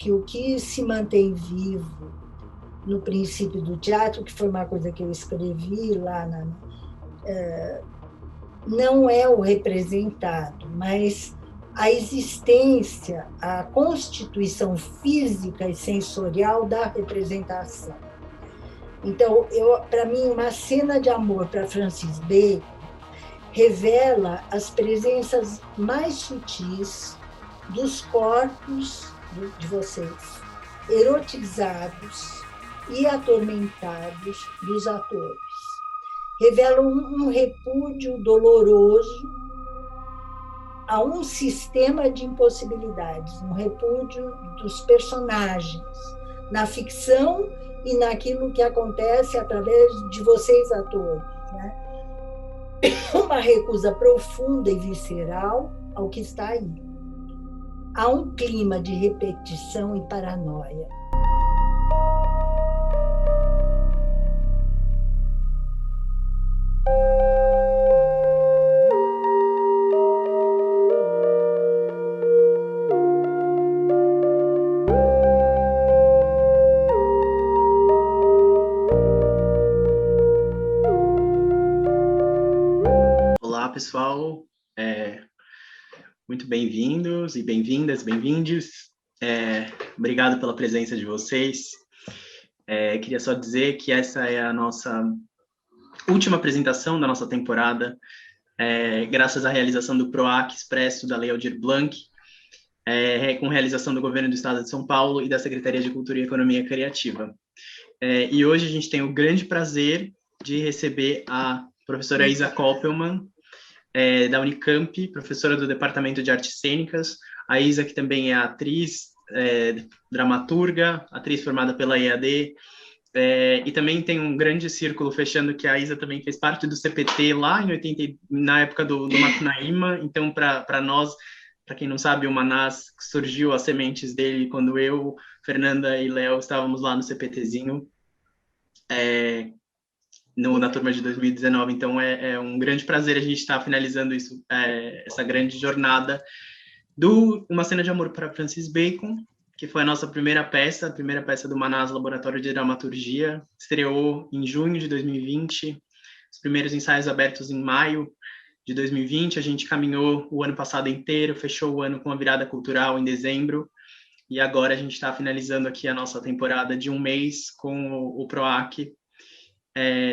que o que se mantém vivo no princípio do teatro, que foi uma coisa que eu escrevi lá, não é o representado, mas a existência, a constituição física e sensorial da representação. Então, para mim, uma cena de amor para Francis Bacon revela as presenças mais sutis dos corpos de vocês, erotizados e atormentados dos atores. Revela um repúdio doloroso a um sistema de impossibilidades, um repúdio dos personagens, na ficção e naquilo que acontece através de vocês, atores. Né? Uma recusa profunda e visceral ao que está aí. Há um clima de repetição e paranoia. Olá, pessoal. Muito bem-vindos e bem-vindas, bem-vindes. Obrigado pela presença de vocês. Queria só dizer que essa é a nossa última apresentação da nossa temporada, graças à realização do PROAC Expresso da Lei Aldir Blanc, com realização do Governo do Estado de São Paulo e da Secretaria de Cultura e Economia Criativa. E hoje a gente tem o grande prazer de receber a professora Isa Koppelman, da Unicamp, professora do Departamento de Artes Cênicas. A Isa, que também é atriz, dramaturga, atriz formada pela EAD, e também tem um grande círculo fechando que a Isa também fez parte do CPT lá na época do Macunaíma. Então, para nós, para quem não sabe, o Manás surgiu as sementes dele quando eu, Fernanda e Léo estávamos lá no CPTzinho, na turma de 2019. Então, é um grande prazer a gente estar finalizando isso, essa grande jornada do Uma Cena de Amor para Francis Bacon, que foi a nossa primeira peça do Manás Laboratório de Dramaturgia. Estreou em junho de 2020, os primeiros ensaios abertos em maio de 2020. A gente caminhou o ano passado inteiro, fechou o ano com a virada cultural em dezembro, e agora a gente está finalizando aqui a nossa temporada de um mês com o PROAC,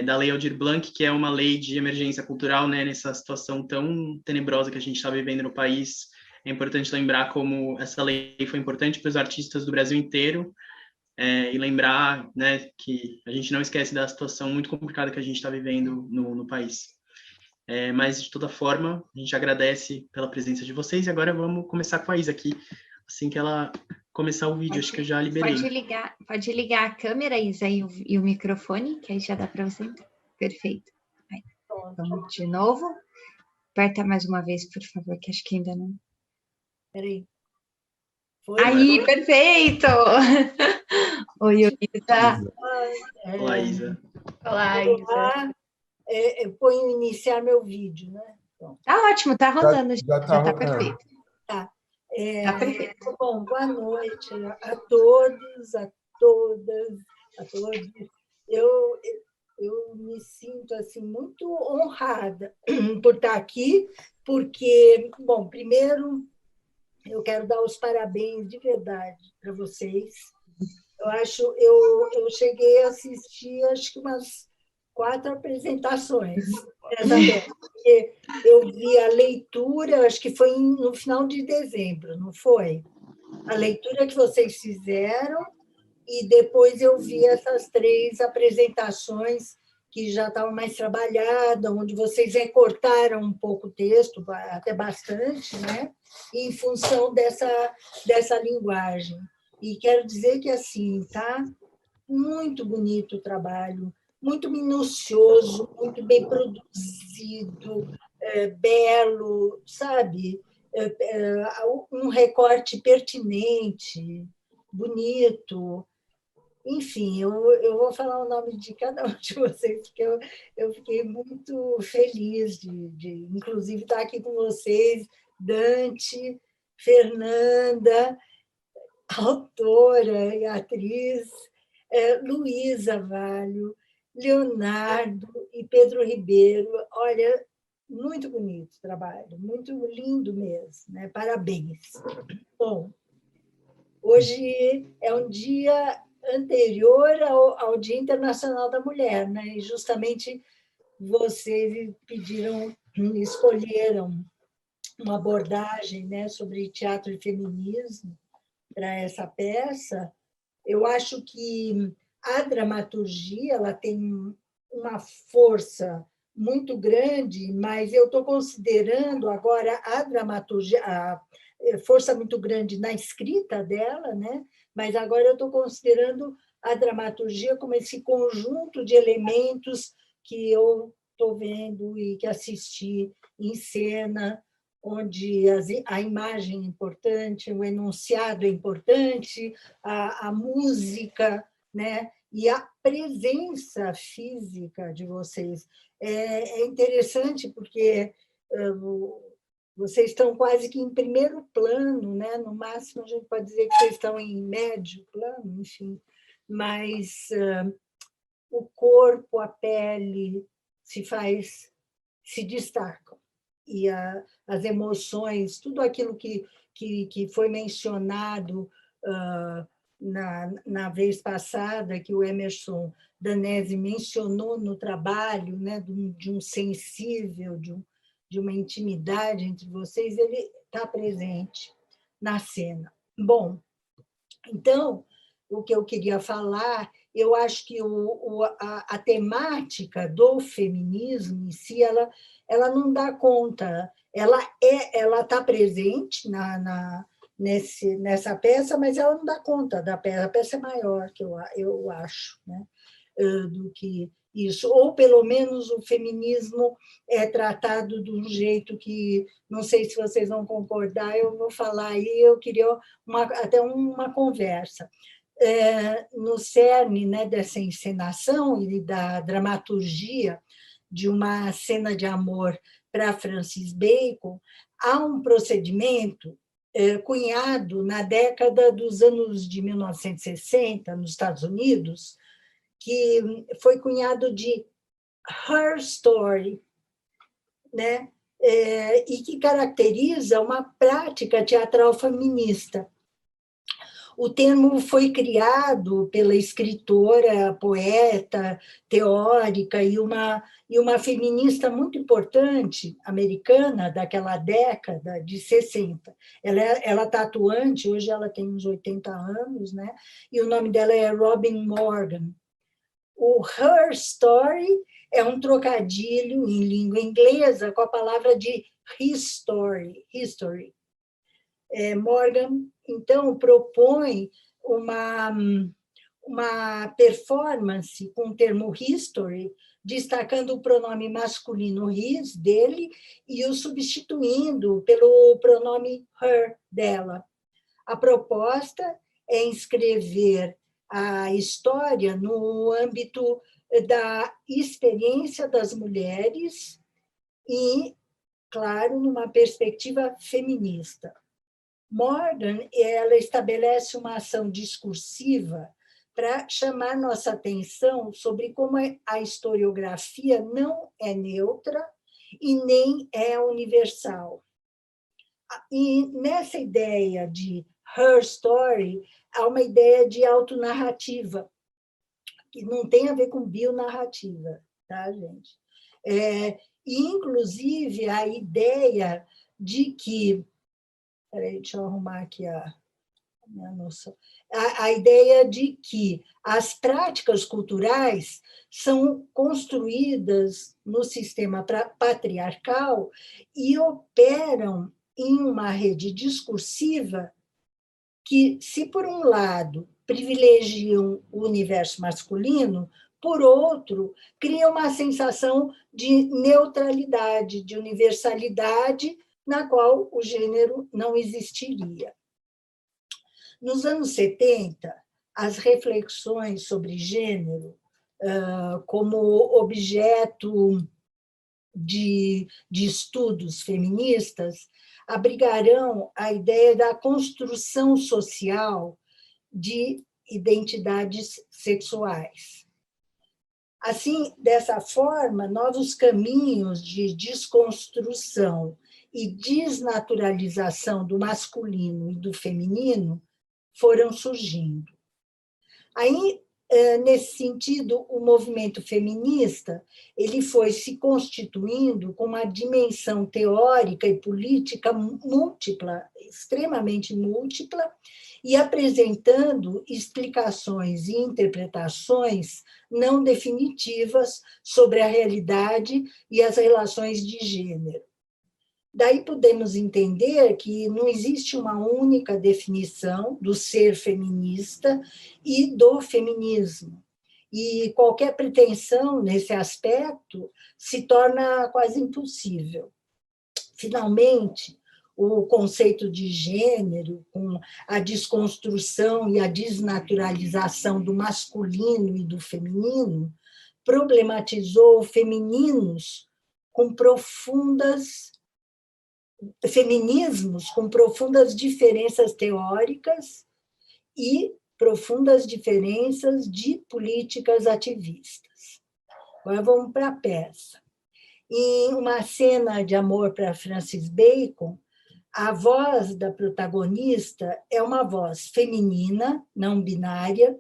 da Lei Aldir Blanc, que é uma lei de emergência cultural, né, nessa situação tão tenebrosa que a gente está vivendo no país. É importante lembrar como essa lei foi importante para os artistas do Brasil inteiro, e lembrar, né, que a gente não esquece da situação muito complicada que a gente está vivendo no país. Mas, de toda forma, a gente agradece pela presença de vocês, e agora vamos começar com a Isa aqui, assim que ela começar o vídeo. Acho que eu já liberei. Pode ligar a câmera, Isa, e o microfone, que aí já dá para você entrar. Perfeito. Aí, vamos de novo. Aperta mais uma vez, por favor, que acho que ainda não... Peraí. Aí, perfeito! Oi, Isa. Olá, Isa. Olá, Isa. Eu ponho iniciar meu vídeo, né? Bom. Tá ótimo, tá rodando. Já tá perfeito. Tá. Tá perfeito. Bom, boa noite a todos, a todas, a todos. Eu me sinto assim muito honrada por estar aqui, porque, bom, primeiro eu quero dar os parabéns de verdade para vocês. Eu cheguei a assistir acho que umas 4 apresentações dessa peça, porque eu vi a leitura, acho que foi no final de dezembro, não foi? A leitura que vocês fizeram, e depois eu vi essas 3 apresentações que já estavam mais trabalhadas, onde vocês recortaram um pouco o texto, até bastante, né? Em função dessa linguagem. E quero dizer que, assim, tá muito bonito o trabalho, muito minucioso, muito bem produzido, belo, sabe? Um recorte pertinente, bonito. Enfim, eu vou falar o nome de cada um de vocês, porque eu fiquei muito feliz inclusive, estar aqui com vocês, Dante, Fernanda, autora e atriz, Luísa Valho, Leonardo e Pedro Ribeiro. Olha, muito bonito o trabalho, muito lindo mesmo, né? Parabéns. Bom, hoje é um dia anterior ao Dia Internacional da Mulher, né? E justamente vocês escolheram uma abordagem, né, sobre teatro e feminismo para essa peça. Eu acho que a dramaturgia ela tem uma força muito grande, mas eu estou considerando agora a dramaturgia, a força muito grande na escrita dela, né? Mas agora eu estou considerando a dramaturgia como esse conjunto de elementos que eu estou vendo e que assisti em cena, onde a imagem é importante, o enunciado é importante, a música, né? E a presença física de vocês. É interessante porque vocês estão quase que em primeiro plano, né? No máximo, a gente pode dizer que vocês estão em médio plano, enfim, mas o corpo, a pele se destacam. E as emoções, tudo aquilo que foi mencionado na vez passada, que o Emerson Danesi mencionou no trabalho, né, de um sensível, de uma intimidade entre vocês, ele está presente na cena. Bom, então, o que eu queria falar, eu acho que a temática do feminismo em si, ela não dá conta, ela está presente nessa peça, mas ela não dá conta da peça, a peça é maior, que eu acho, né, do que isso, ou pelo menos o feminismo é tratado de um jeito que, não sei se vocês vão concordar, eu vou falar aí, eu queria até uma conversa. No cerne, né, dessa encenação e da dramaturgia de uma cena de amor para Francis Bacon, há um procedimento cunhado na década dos anos de 1960, nos Estados Unidos, que foi cunhado de Her Story, né? E que caracteriza uma prática teatral feminista. O termo foi criado pela escritora, poeta, teórica e uma feminista muito importante, americana, daquela década de 60. Ela está atuante, hoje ela tem uns 80 anos, né? E o nome dela é Robin Morgan. O Her Story é um trocadilho em língua inglesa com a palavra de history. Morgan, então, propõe uma performance com o termo history, destacando o pronome masculino his dele e o substituindo pelo pronome her dela. A proposta é inscrever a história no âmbito da experiência das mulheres e, claro, numa perspectiva feminista. Morgan, ela estabelece uma ação discursiva para chamar nossa atenção sobre como a historiografia não é neutra e nem é universal. E nessa ideia de Her Story, há uma ideia de autonarrativa, que não tem a ver com bionarrativa, tá, gente? E, inclusive, a ideia de que... Peraí, deixa eu arrumar aqui a minha noção. A ideia de que as práticas culturais são construídas no sistema patriarcal e operam em uma rede discursiva que, se por um lado privilegiam o universo masculino, por outro, criam uma sensação de neutralidade, de universalidade, na qual o gênero não existiria. Nos anos 70, as reflexões sobre gênero como objeto de estudos feministas abrigarão a ideia da construção social de identidades sexuais. Assim, dessa forma, novos caminhos de desconstrução e desnaturalização do masculino e do feminino foram surgindo. Aí, nesse sentido, o movimento feminista ele foi se constituindo com uma dimensão teórica e política múltipla, extremamente múltipla, e apresentando explicações e interpretações não definitivas sobre a realidade e as relações de gênero. Daí podemos entender que não existe uma única definição do ser feminista e do feminismo. E qualquer pretensão nesse aspecto se torna quase impossível. Finalmente, o conceito de gênero, com a desconstrução e a desnaturalização do masculino e do feminino, problematizou feminismos com profundas diferenças teóricas e profundas diferenças de políticas ativistas. Agora vamos para a peça. Em Uma Cena de Amor para Francis Bacon, a voz da protagonista é uma voz feminina, não binária,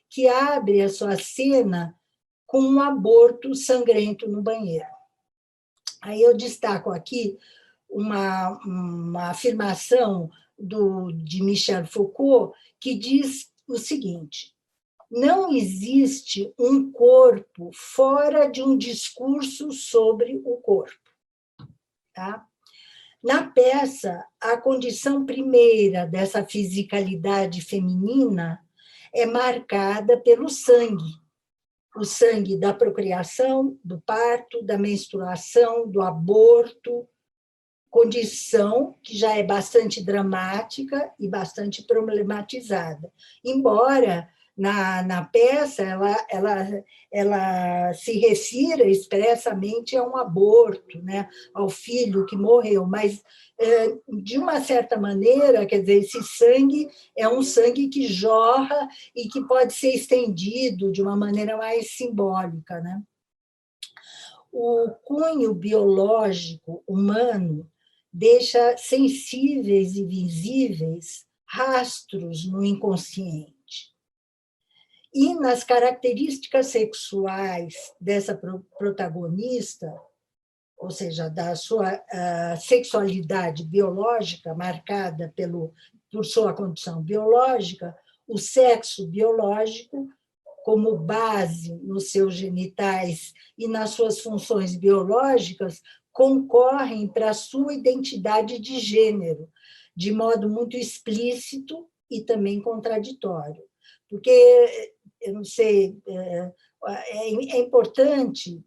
que abre a sua cena com um aborto sangrento no banheiro. Aí eu destaco aqui uma afirmação de Michel Foucault, que diz o seguinte: não existe um corpo fora de um discurso sobre o corpo. Tá? Na peça, a condição primeira dessa fisicalidade feminina é marcada pelo sangue. O sangue da procriação, do parto, da menstruação, do aborto, condição que já é bastante dramática e bastante problematizada. Embora na peça ela se refira expressamente a um aborto, né, ao filho que morreu, mas de uma certa maneira, quer dizer, esse sangue é um sangue que jorra e que pode ser estendido de uma maneira mais simbólica, né? O cunho biológico humano deixa sensíveis e visíveis rastros no inconsciente. E nas características sexuais dessa protagonista, ou seja, da sua sexualidade biológica, marcada por sua condição biológica, o sexo biológico, como base nos seus genitais e nas suas funções biológicas, concorrem para a sua identidade de gênero, de modo muito explícito e também contraditório. Porque, eu não sei, é importante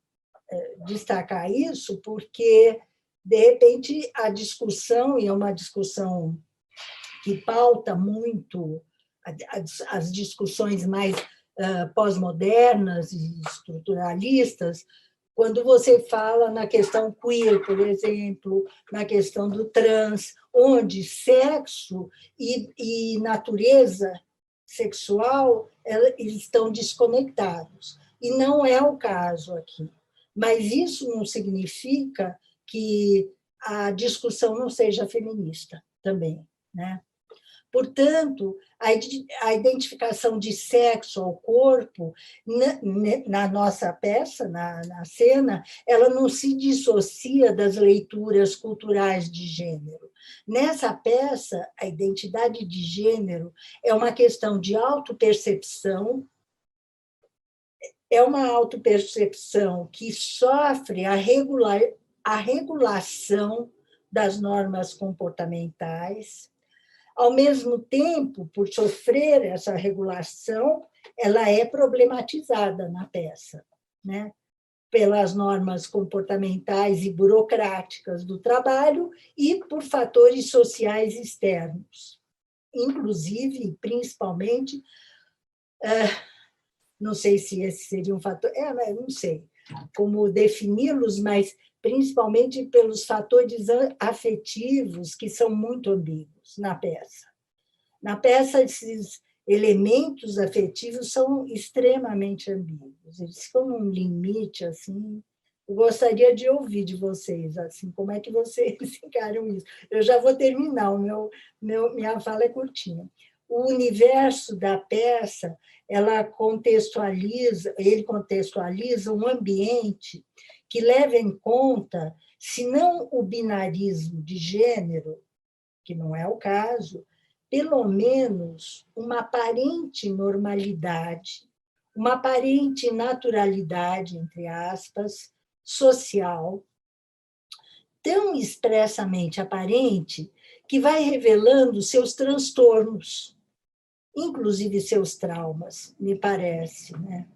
destacar isso, porque, de repente, a discussão, e é uma discussão que pauta muito as discussões mais pós-modernas e estruturalistas, quando você fala na questão queer, por exemplo, na questão do trans, onde sexo e natureza sexual eles estão desconectados. E não é o caso aqui. Mas isso não significa que a discussão não seja feminista também, né? Portanto, a identificação de sexo ao corpo, na nossa peça, na cena, ela não se dissocia das leituras culturais de gênero. Nessa peça, a identidade de gênero é uma questão de autopercepção, é uma autopercepção que sofre a regulação das normas comportamentais. Ao mesmo tempo, por sofrer essa regulação, ela é problematizada na peça, né? Pelas normas comportamentais e burocráticas do trabalho e por fatores sociais externos, inclusive, principalmente, não sei se esse seria um fator, não sei como defini-los, mas principalmente pelos fatores afetivos que são muito ambíguos na peça. Na peça, elementos afetivos são extremamente ambíguos. Eles ficam num limite, assim. Eu gostaria de ouvir de vocês, assim, como é que vocês encaram isso. Eu já vou terminar, minha fala é curtinha. O universo da peça, ele contextualiza um ambiente que leva em conta, se não o binarismo de gênero, que não é o caso, pelo menos uma aparente normalidade, uma aparente naturalidade, entre aspas, social, tão expressamente aparente que vai revelando seus transtornos, inclusive seus traumas, me parece, né?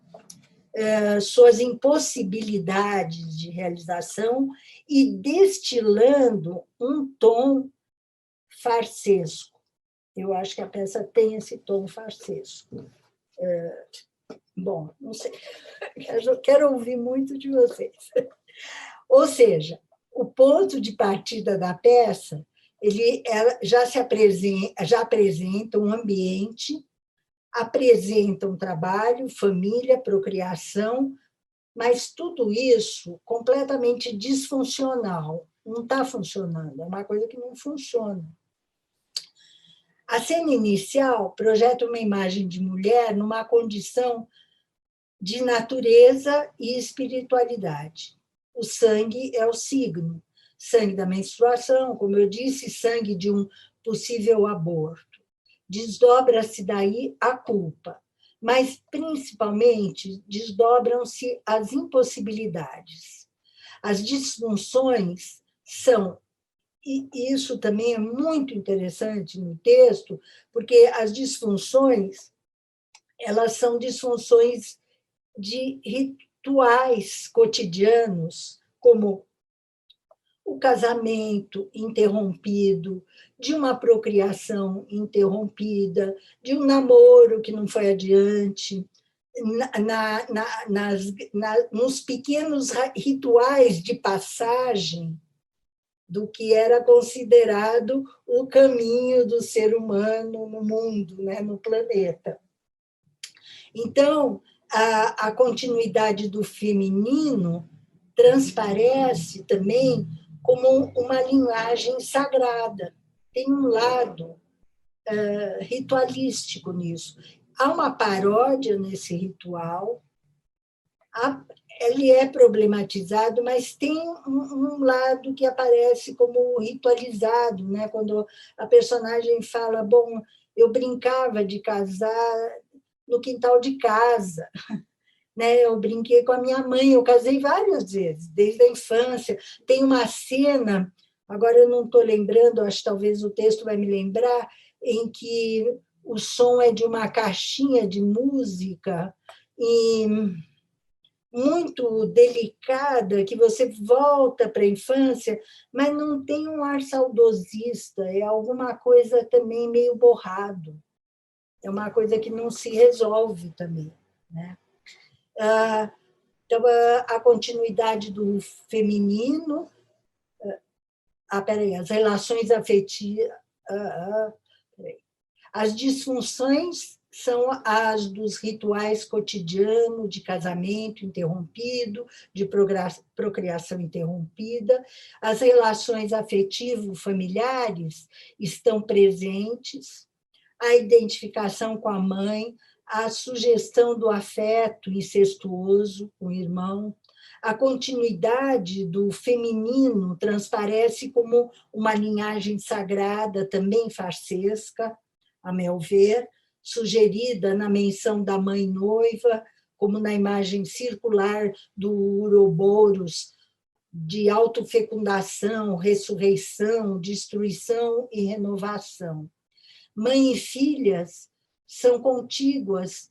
Suas impossibilidades de realização e destilando um tom farsesco. Eu acho que a peça tem esse tom farsesco. Bom, não sei, quero ouvir muito de vocês. Ou seja, o ponto de partida da peça, ela já apresenta um ambiente, apresenta um trabalho, família, procriação, mas tudo isso completamente disfuncional. Não está funcionando, é uma coisa que não funciona. A cena inicial projeta uma imagem de mulher numa condição de natureza e espiritualidade. O sangue é o signo, sangue da menstruação, como eu disse, sangue de um possível aborto. Desdobra-se daí a culpa, mas principalmente desdobram-se as impossibilidades. As disfunções são, e isso também é muito interessante no texto, porque as disfunções, elas são disfunções de rituais cotidianos, como o casamento interrompido, de uma procriação interrompida, de um namoro que não foi adiante, nos pequenos rituais de passagem do que era considerado o caminho do ser humano no mundo, né, no planeta. Então, a continuidade do feminino transparece também como uma linhagem sagrada. Tem um lado ritualístico nisso. Há uma paródia nesse ritual, ele é problematizado, mas tem um lado que aparece como ritualizado, né? Quando a personagem fala, bom, eu brincava de casar no quintal de casa, né? Eu brinquei com a minha mãe, eu casei várias vezes, desde a infância. Tem uma cena, agora eu não estou lembrando, acho que talvez o texto vai me lembrar, em que o som é de uma caixinha de música e muito delicada, que você volta para a infância, mas não tem um ar saudosista, é alguma coisa também meio borrado, é uma coisa que não se resolve também, né? Então, a continuidade do feminino, as relações afetivas, as disfunções são as dos rituais cotidianos de casamento interrompido, de procriação interrompida. As relações afetivo-familiares estão presentes, a identificação com a mãe, a sugestão do afeto incestuoso com o irmão, a continuidade do feminino transparece como uma linhagem sagrada, também farsesca, a meu ver, sugerida na menção da mãe noiva, como na imagem circular do Uroboros, de autofecundação, ressurreição, destruição e renovação. Mãe e filhas são contíguas,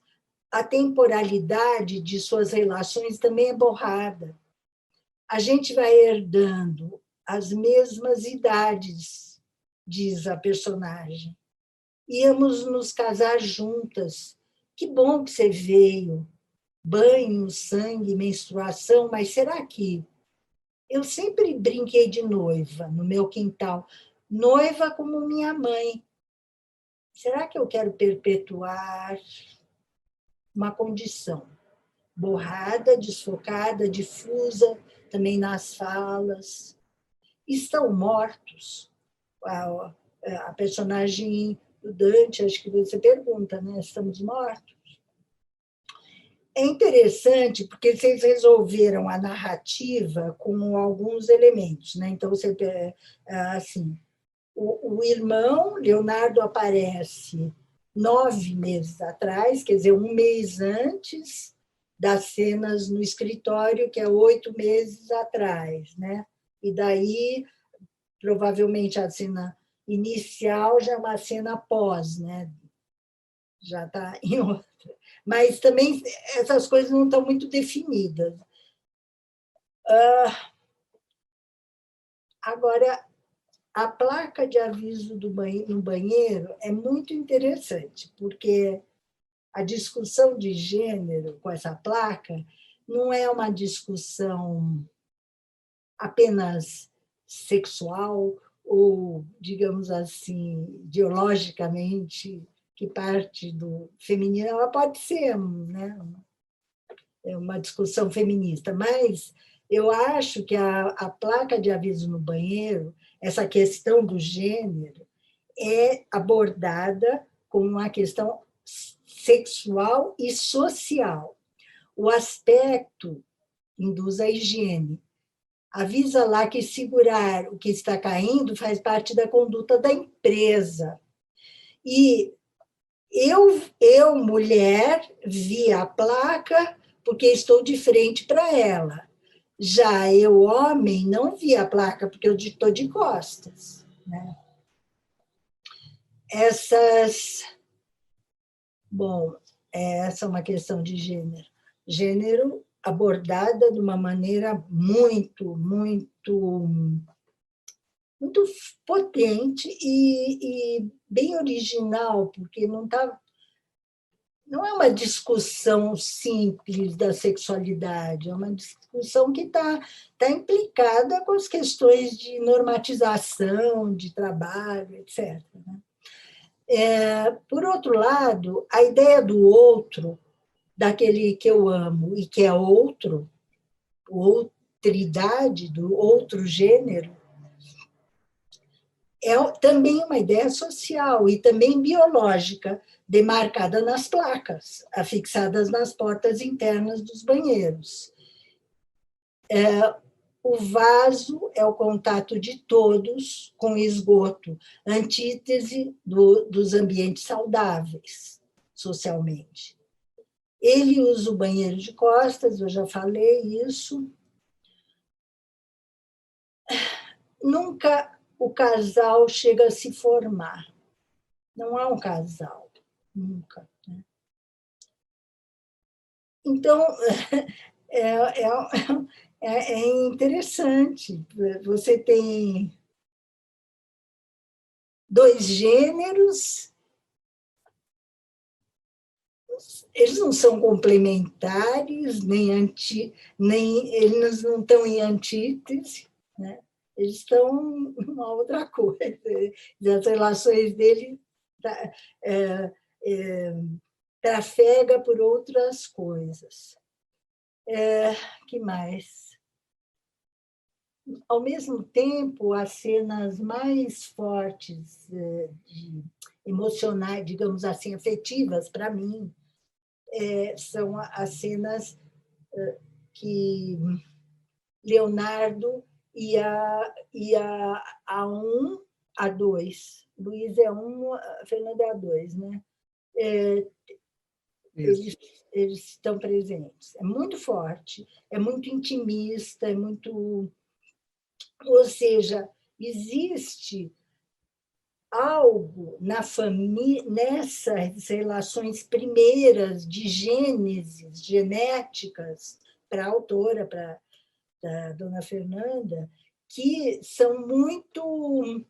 a temporalidade de suas relações também é borrada. A gente vai herdando as mesmas idades, diz a personagem. Íamos nos casar juntas. Que bom que você veio. Banho, sangue, menstruação, mas será que... Eu sempre brinquei de noiva no meu quintal. Noiva como minha mãe. será que eu quero perpetuar uma condição borrada, desfocada, difusa, também nas falas? Estão mortos? A personagem do Dante, acho que você pergunta, né? Estamos mortos? É interessante porque vocês resolveram a narrativa com alguns elementos, né? Então, você, assim, o irmão Leonardo aparece 9 meses atrás, quer dizer, 1 mês antes das cenas no escritório, que é 8 meses atrás, né? E daí, provavelmente, a cena inicial já é uma cena pós, né? Já está em outra. Mas também essas coisas não estão muito definidas. Agora, a placa de aviso no banheiro é muito interessante, porque a discussão de gênero com essa placa não é uma discussão apenas sexual ou, digamos assim, ideologicamente, que parte do feminino. Ela pode ser, né, uma discussão feminista, mas eu acho que a placa de aviso no banheiro, essa questão do gênero, é abordada como uma questão sexual e social. O aspecto induz a higiene. Avisa lá que segurar o que está caindo faz parte da conduta da empresa. E eu mulher, vi a placa porque estou de frente para ela. Já eu, homem, não vi a placa porque eu estou de costas, né? Bom, essa é uma questão de gênero. Gênero abordada de uma maneira muito, muito, muito potente e bem original, porque não é uma discussão simples da sexualidade, é uma discussão que está implicada com as questões de normatização, de trabalho, etc. Por outro lado, a ideia do outro, daquele que eu amo e que é outro, outridade, do outro gênero, é também uma ideia social e também biológica, demarcada nas placas, afixadas nas portas internas dos banheiros. O vaso é o contato de todos com o esgoto, antítese dos ambientes saudáveis, socialmente. Ele usa o banheiro de costas, eu já falei isso. Nunca o casal chega a se formar. Não há um casal, nunca. Né? Então, é interessante. Você tem 2 gêneros, eles não são complementares, nem eles não estão em antítese, né? Eles estão uma outra coisa. As relações dele trafega por outras coisas. Que mais? Ao mesmo tempo, as cenas mais fortes, emocionais, digamos assim, afetivas, para mim, são as cenas que Leonardo ia a 1, a 2. Luiz é 1, Fernanda é a 2, né? Eles estão presentes. É muito forte, é muito intimista, é muito... Ou seja, existe algo na família, nessas relações primeiras de gênesis, genéticas, para a autora, para a dona Fernanda, que são muito,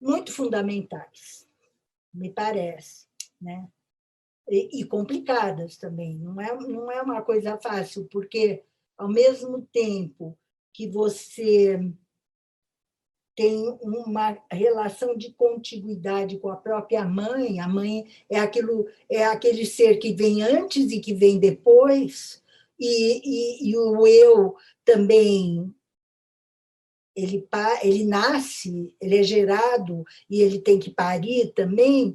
muito fundamentais, me parece, né? E complicadas também. Não é uma coisa fácil, porque, ao mesmo tempo que você tem uma relação de contiguidade com a própria mãe. A mãe é aquele ser que vem antes e que vem depois, e o eu também, ele nasce, ele é gerado e ele tem que parir também.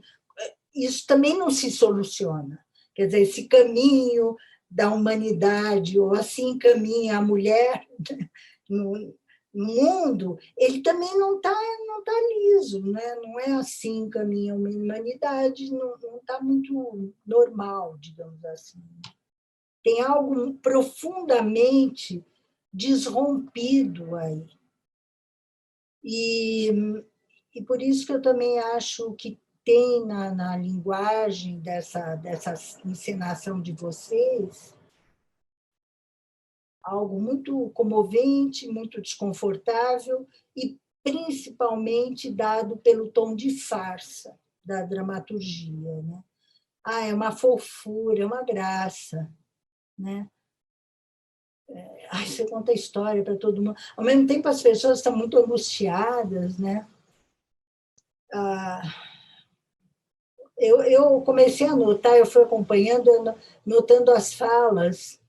Isso também não se soluciona. Quer dizer, esse caminho da humanidade, ou assim caminha a mulher no mundo, ele também não tá liso, né? Não é assim caminha a humanidade, não está muito normal, digamos assim. Tem algo profundamente desrompido aí. E por isso que eu também acho que tem na linguagem dessa encenação de vocês algo muito comovente, muito desconfortável e principalmente dado pelo tom de farsa da dramaturgia, né? É uma fofura, é uma graça, né? Você conta a história para todo mundo. Ao mesmo tempo, as pessoas estão muito angustiadas, né? Eu comecei a notar, eu fui acompanhando, notando as falas.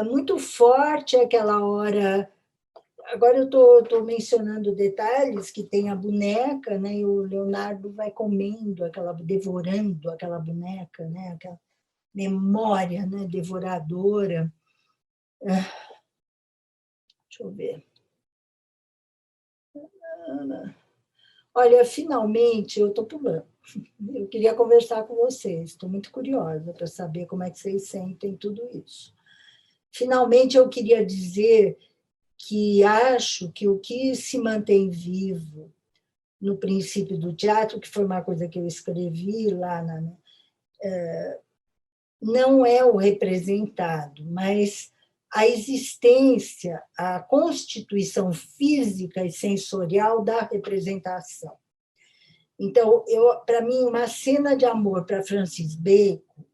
Muito forte aquela hora. Agora eu estou mencionando detalhes que tem a boneca, né? E o Leonardo vai comendo, devorando aquela boneca, né? Aquela memória, né? Devoradora. Deixa eu ver. Olha, finalmente, eu estou pulando. Eu queria conversar com vocês, estou muito curiosa para saber como é que vocês sentem tudo isso. Finalmente, eu queria dizer que acho que o que se mantém vivo no princípio do teatro, que foi uma coisa que eu escrevi lá, não é o representado, mas a existência, a constituição física e sensorial da representação. Então, para mim, uma cena de amor para Francis Bacon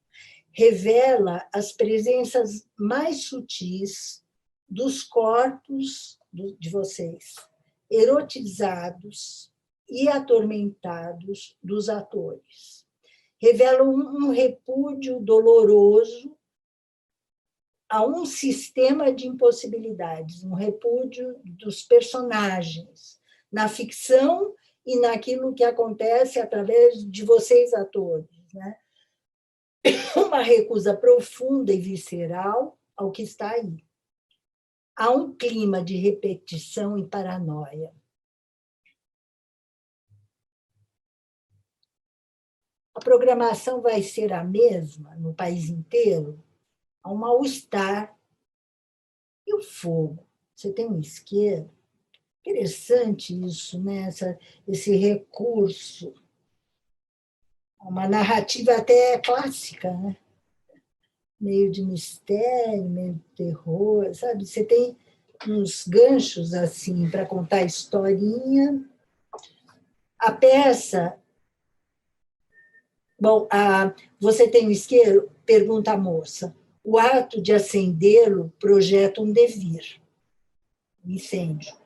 revela as presenças mais sutis dos corpos de vocês, erotizados e atormentados dos atores. Revela um repúdio doloroso a um sistema de impossibilidades, um repúdio dos personagens, na ficção e naquilo que acontece através de vocês, atores, né? Uma recusa profunda e visceral ao que está aí. Há um clima de repetição e paranoia. A programação vai ser a mesma no país inteiro? Há um mal-estar. E o fogo? Você tem um isqueiro? Interessante isso, né? Esse recurso. Uma narrativa até clássica, né? Meio de mistério, meio de terror, sabe? Você tem uns ganchos assim para contar historinha. A peça... Bom, você tem um isqueiro? Pergunta a moça. O ato de acendê-lo projeta um devir, um incêndio.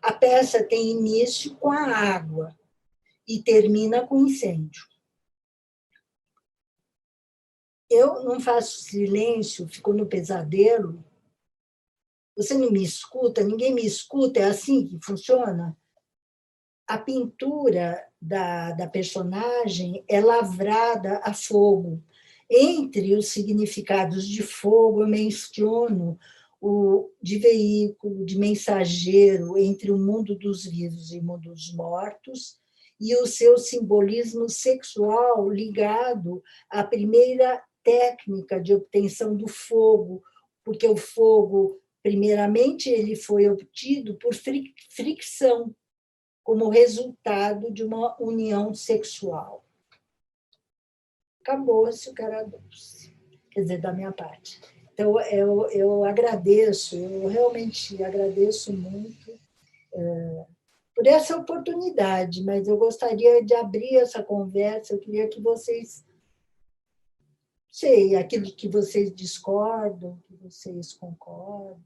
A peça tem início com a água e termina com o incêndio. Eu não faço silêncio, fico no pesadelo. Você não me escuta, ninguém me escuta, é assim que funciona? A pintura da personagem é lavrada a fogo. Entre os significados de fogo, eu menciono o de veículo, de mensageiro entre o mundo dos vivos e o mundo dos mortos, e o seu simbolismo sexual ligado à primeira técnica de obtenção do fogo, porque o fogo, primeiramente, ele foi obtido por fricção, como resultado de uma união sexual. Acabou-se o cara doce, quer dizer, da minha parte. Então, eu agradeço, eu realmente agradeço muito por essa oportunidade, mas eu gostaria de abrir essa conversa, eu queria que vocês, sei, aquilo que vocês discordam, que vocês concordam.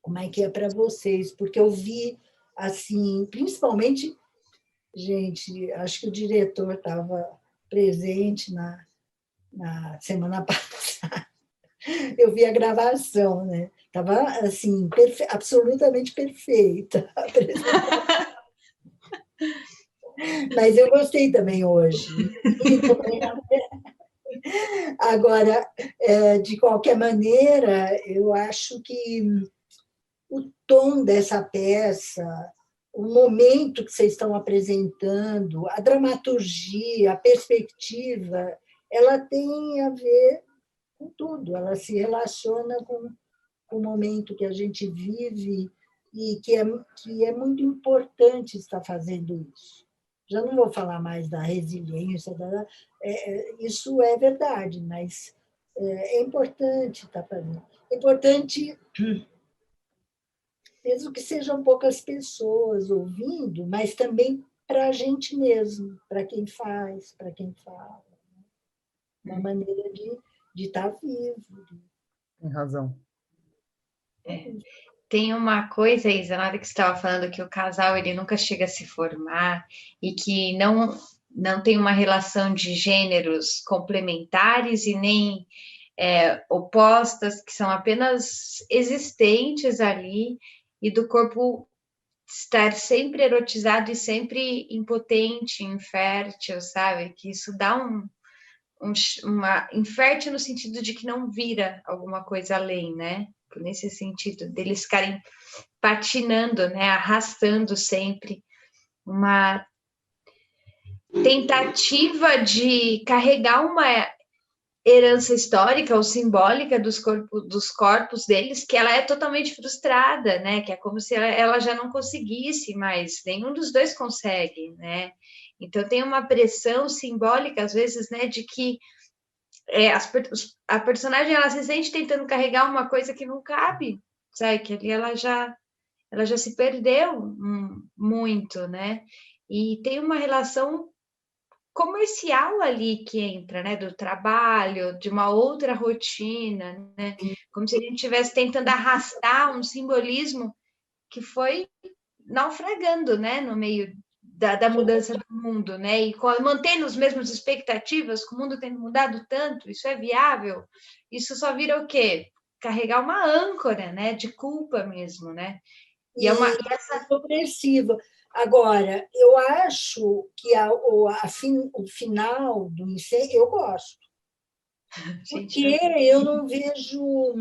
como é que é para vocês, porque eu vi, assim, principalmente, gente, acho que o diretor estava presente na semana passada, eu vi a gravação, né? Estava, assim, absolutamente perfeita a apresentação. Mas eu gostei também hoje. Agora, de qualquer maneira, eu acho que o tom dessa peça, o momento que vocês estão apresentando, a dramaturgia, a perspectiva, ela tem a ver com tudo, ela se relaciona com o momento que a gente vive e que é muito importante estar fazendo isso. Já não vou falar mais da resiliência, isso é verdade, mas é importante estar fazendo. É importante, mesmo que sejam poucas pessoas ouvindo, mas também para a gente mesmo, para quem faz, para quem fala. Uma maneira de estar vivo. Tem razão. Tem uma coisa, Isa, na hora que você estava falando que o casal ele nunca chega a se formar e que não tem uma relação de gêneros complementares e nem opostas, que são apenas existentes ali, e do corpo estar sempre erotizado e sempre impotente, infértil, sabe? Que isso dá uma infértil no sentido de que não vira alguma coisa além, né? Nesse sentido, deles ficarem patinando, né? Arrastando sempre uma tentativa de carregar uma herança histórica ou simbólica dos corpos deles, que ela é totalmente frustrada, né? Que é como se ela já não conseguisse mais, nenhum dos dois consegue, né? Então tem uma pressão simbólica, às vezes, né, de que a personagem ela se sente tentando carregar uma coisa que não cabe, sabe? Que ali ela já se perdeu muito, né? E tem uma relação comercial ali que entra, né? Do trabalho, de uma outra rotina, né? Como se a gente estivesse tentando arrastar um simbolismo que foi naufragando, né? No meio da mudança do mundo, né? E mantendo as mesmas expectativas, com o mundo tendo mudado tanto, isso é viável? Isso só vira o quê? Carregar uma âncora, né? De culpa mesmo, né? E essa opressiva. Agora, eu acho que o final do incêndio eu gosto. Porque eu não vejo.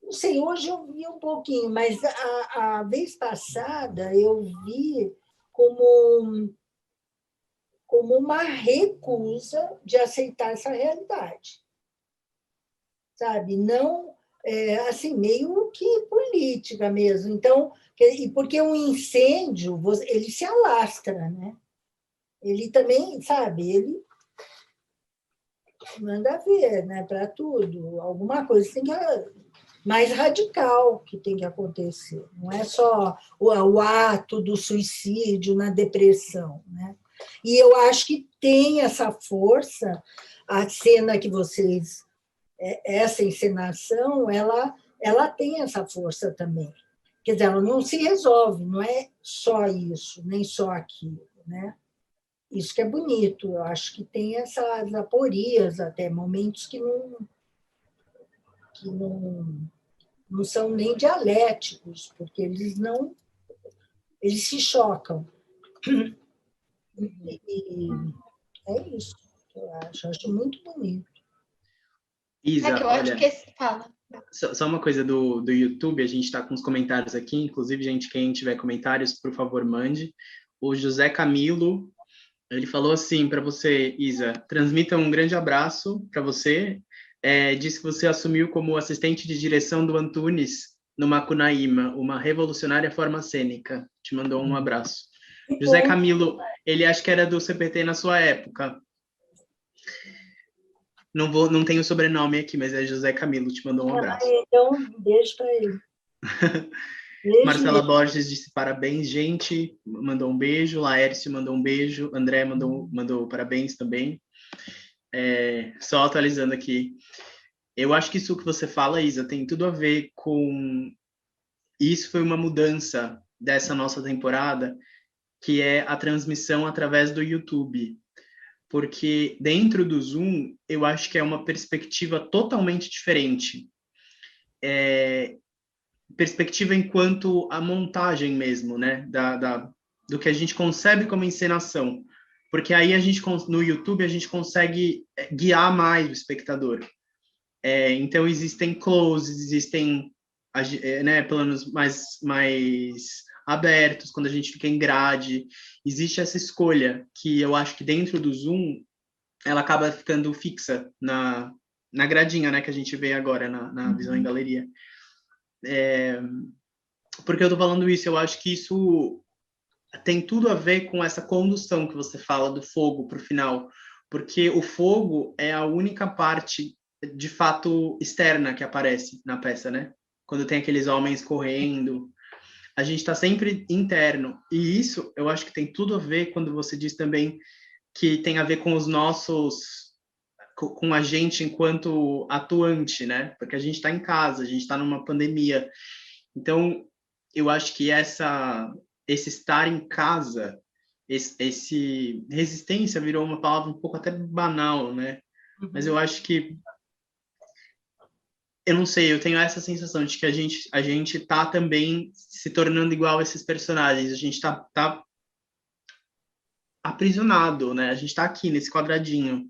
Não sei, hoje eu vi um pouquinho, mas a vez passada eu vi como uma recusa de aceitar essa realidade. Sabe? Não, assim, meio que política mesmo. Então, porque um incêndio, ele se alastra, né? Ele também, sabe, ele manda ver, né, para tudo. Alguma coisa tem que mais radical que tem que acontecer. Não é só o ato do suicídio na depressão, né? E eu acho que tem essa força, a cena que vocês, essa encenação, ela tem essa força também. Quer dizer, ela não se resolve, não é só isso, nem só aquilo, né? Isso que é bonito, eu acho que tem essas aporias até, momentos que não são nem dialéticos, porque eles se chocam. E é isso que eu acho muito bonito. Isa, que eu olha, acho que fala. Só uma coisa do YouTube, a gente está com os comentários aqui, inclusive, gente, quem tiver comentários, por favor, mande. O José Camilo, ele falou assim para você, Isa, transmita um grande abraço para você, disse que você assumiu como assistente de direção do Antunes no Macunaíma, uma revolucionária forma cênica. Te mandou um abraço. José Camilo, ele acha que era do CPT na sua época. Não tenho o sobrenome aqui, mas é José Camilo, te mandou um abraço. Então, beijo para ele. Beijo. Marcela Borges disse parabéns, gente, mandou um beijo. Laércio mandou um beijo. André mandou parabéns também. Só atualizando aqui. eu acho que isso que você fala, Isa, tem tudo a ver com... Isso foi uma mudança dessa nossa temporada, que é a transmissão através do YouTube. Porque dentro do Zoom, eu acho que é uma perspectiva totalmente diferente. Perspectiva enquanto a montagem mesmo, né? Do que a gente concebe como encenação. Porque aí no YouTube, a gente consegue guiar mais o espectador. Então, existem closes, existem né, planos mais abertos, quando a gente fica em grade. Existe essa escolha, que eu acho que dentro do Zoom, ela acaba ficando fixa na gradinha, né, que a gente vê agora na visão em galeria. Porque eu tô falando isso, eu acho que isso tem tudo a ver com essa condução que você fala do fogo para o final, porque o fogo é a única parte de fato externa que aparece na peça, né? Quando tem aqueles homens correndo, a gente está sempre interno, e isso eu acho que tem tudo a ver quando você diz também que tem a ver com os nossos, com a gente enquanto atuante, né? Porque a gente está em casa, a gente está numa pandemia, então eu acho que esse estar em casa, esse resistência virou uma palavra um pouco até banal, né? Mas eu acho que, eu não sei, eu tenho essa sensação de que a gente tá também se tornando igual a esses personagens, a gente tá aprisionado, né? A gente tá aqui nesse quadradinho,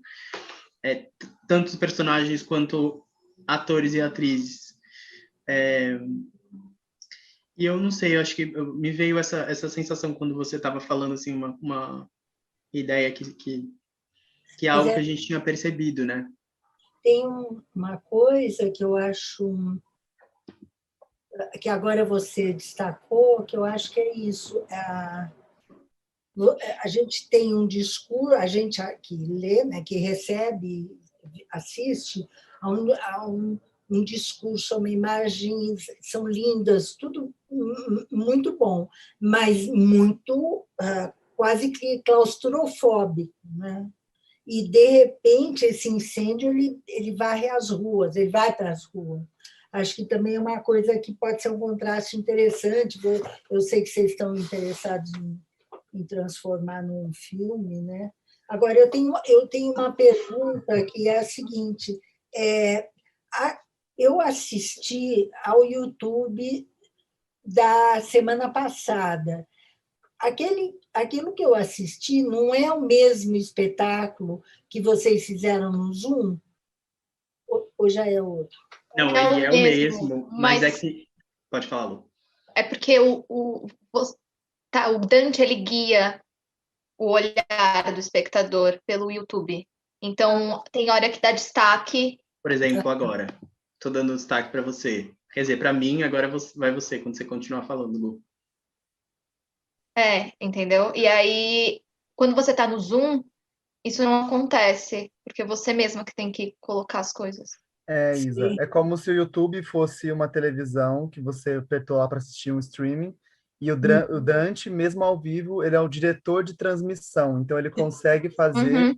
tanto os personagens quanto atores e atrizes. E eu não sei, eu acho que me veio essa sensação quando você estava falando assim uma ideia que é Mas algo que a gente tinha percebido, né? tem uma coisa que eu acho que agora você destacou, que eu acho que é isso. A gente tem um discurso, a gente que lê, né, que recebe, assiste um discurso, uma imagem, são lindas, tudo muito bom, mas muito quase que claustrofóbico, né? E, de repente, esse incêndio ele varre as ruas, ele vai para as ruas. Acho que também é uma coisa que pode ser um contraste interessante. Eu sei que vocês estão interessados em transformar num filme, né? Agora, eu tenho uma pergunta que é a seguinte: eu assisti ao YouTube da semana passada. Aquilo que eu assisti não é o mesmo espetáculo que vocês fizeram no Zoom? Ou já é outro? Não, É ele o é o mesmo, mesmo, mas é mas que... Pode falar, Lu. é porque o Dante ele guia o olhar do espectador pelo YouTube. Então, tem hora que dá destaque. Por exemplo, agora, estou dando destaque para você. Quer dizer, para mim, agora vai você, quando você continuar falando, Lu. Entendeu? E aí, quando você tá no Zoom, isso não acontece, porque você mesma que tem que colocar as coisas. Isa, Sim. é como se o YouTube fosse uma televisão que você apertou lá para assistir um streaming, e o Dante, mesmo ao vivo, ele é o diretor de transmissão, então ele consegue fazer, Uhum.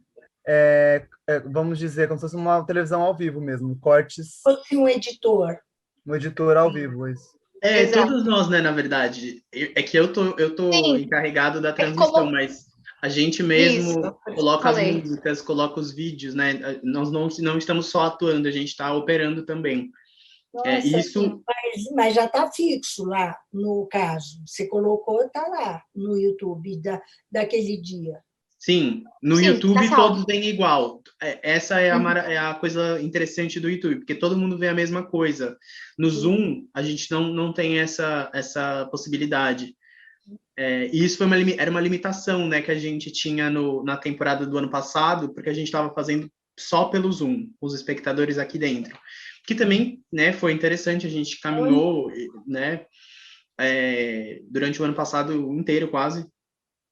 vamos dizer, como se fosse uma televisão ao vivo mesmo, cortes, Fosse um editor. um editor ao vivo, isso. Exato. Todos nós, né, na verdade. É que eu tô Sim, encarregado da é transmissão, como mas a gente isso, mesmo por isso que eu coloca as falei. músicas, coloca os vídeos, né? Nós não estamos só atuando, a gente está operando também. Nossa, Isso, mas já está fixo lá, no caso. Você colocou, está lá no YouTube daquele dia. sim, no Sim, tá YouTube todos salvo. vêm igual. Essa é a coisa interessante do YouTube, porque todo mundo vê a mesma coisa. No Zoom, a gente não tem essa possibilidade. E isso era uma limitação, né, que a gente tinha na temporada do ano passado, porque a gente estava fazendo só pelo Zoom, os espectadores aqui dentro. Que também, né, foi interessante, a gente caminhou, né, durante o ano passado inteiro quase.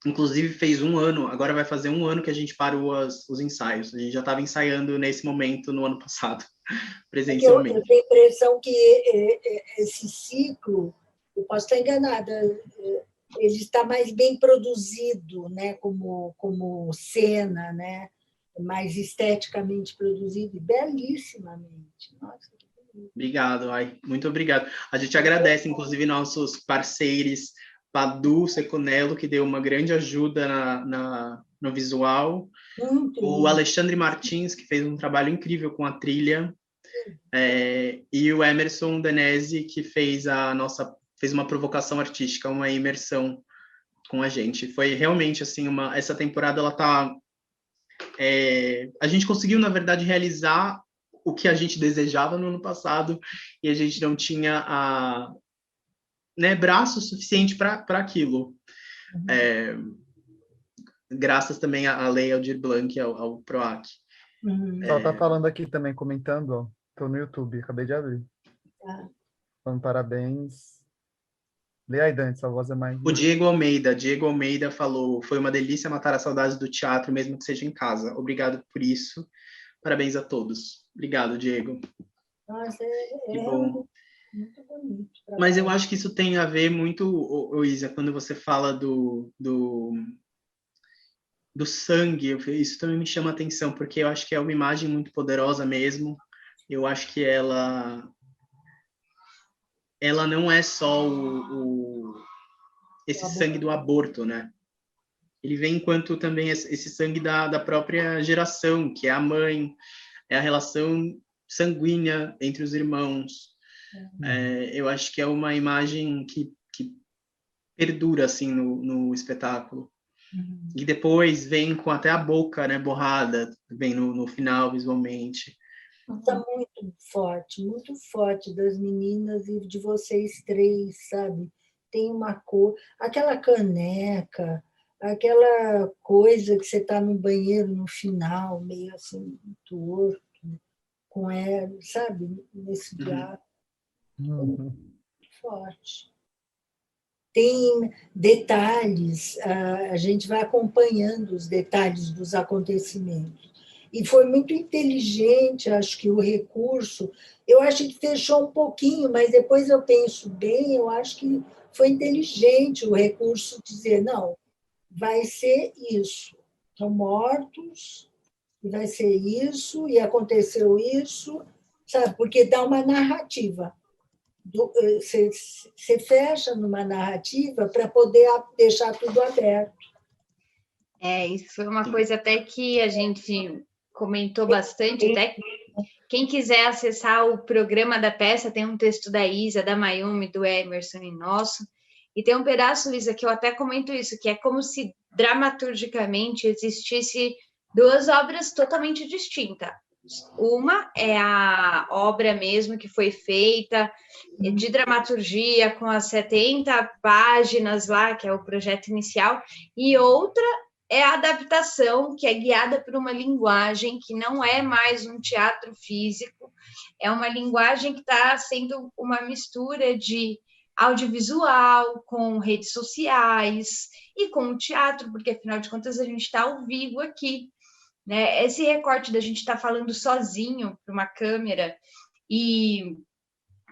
Inclusive fez um ano, agora vai fazer um ano que a gente parou os ensaios. A gente já estava ensaiando nesse momento no ano passado, Porque eu presencialmente. tenho a impressão que esse ciclo, eu posso estar enganada, ele está mais bem produzido, né, como cena, né? mais esteticamente produzido e belíssimamente. Nossa, que bonito. Obrigado, muito obrigado. A gente agradece, inclusive, nossos parceiros, Padu Seconello, que deu uma grande ajuda no visual, Muito o lindo. Alexandre Martins, que fez um trabalho incrível com a trilha, e o Emerson Danese, que fez uma provocação artística, uma imersão com a gente. Foi realmente, assim, essa temporada, ela tá... a gente conseguiu, na verdade, realizar o que a gente desejava no ano passado, e a gente não tinha braço suficiente para aquilo. Graças também à Lei Aldir Blanc, ao PROAC. Ela tá falando aqui também, comentando, ó. Tô no YouTube, acabei de abrir. Falando parabéns. Lê aí, Dante, sua voz é mais... O Diego Almeida falou: foi uma delícia matar a saudade do teatro, mesmo que seja em casa. Obrigado por isso. Parabéns a todos. Obrigado, Diego. Nossa, Que bom. Muito bonito. Mas eu acho que isso tem a ver muito, Isa, quando você fala do sangue, isso também me chama a atenção, porque eu acho que é uma imagem muito poderosa mesmo. Eu acho que ela não é só esse sangue do aborto, né? Ele vem enquanto também esse sangue da própria geração, que é a mãe, é a relação sanguínea entre os irmãos. Eu acho que é uma imagem que perdura assim no espetáculo. E depois vem com até a boca, né, borrada, vem no final visualmente. Está muito forte das meninas e de vocês três, sabe? Tem uma cor, aquela caneca, aquela coisa que você está no banheiro no final, meio assim, torto, com ela, sabe? Nesse diálogo. Forte. Tem detalhes, a gente vai acompanhando os detalhes dos acontecimentos. E foi muito inteligente, acho que o recurso. Eu acho que fechou um pouquinho, mas depois eu penso bem, eu acho que foi inteligente o recurso dizer, não, vai ser isso. Estão mortos, e vai ser isso, e aconteceu isso, sabe? Porque dá uma narrativa. Você fecha numa narrativa para poder deixar tudo aberto. Isso foi uma coisa até que a gente comentou bastante, até quem quiser acessar o programa da peça, tem um texto da Isa, da Mayumi, do Emerson e nosso, e tem um pedaço, Isa, que eu até comento isso, que é como se dramaturgicamente existisse duas obras totalmente distintas. Uma é a obra mesmo que foi feita de dramaturgia, com as 70 páginas lá, que é o projeto inicial, e outra é a adaptação, que é guiada por uma linguagem que não é mais um teatro físico, é uma linguagem que está sendo uma mistura de audiovisual com redes sociais e com o teatro, porque, afinal de contas, a gente está ao vivo aqui. Né? Esse recorte da gente estar falando sozinho para uma câmera e,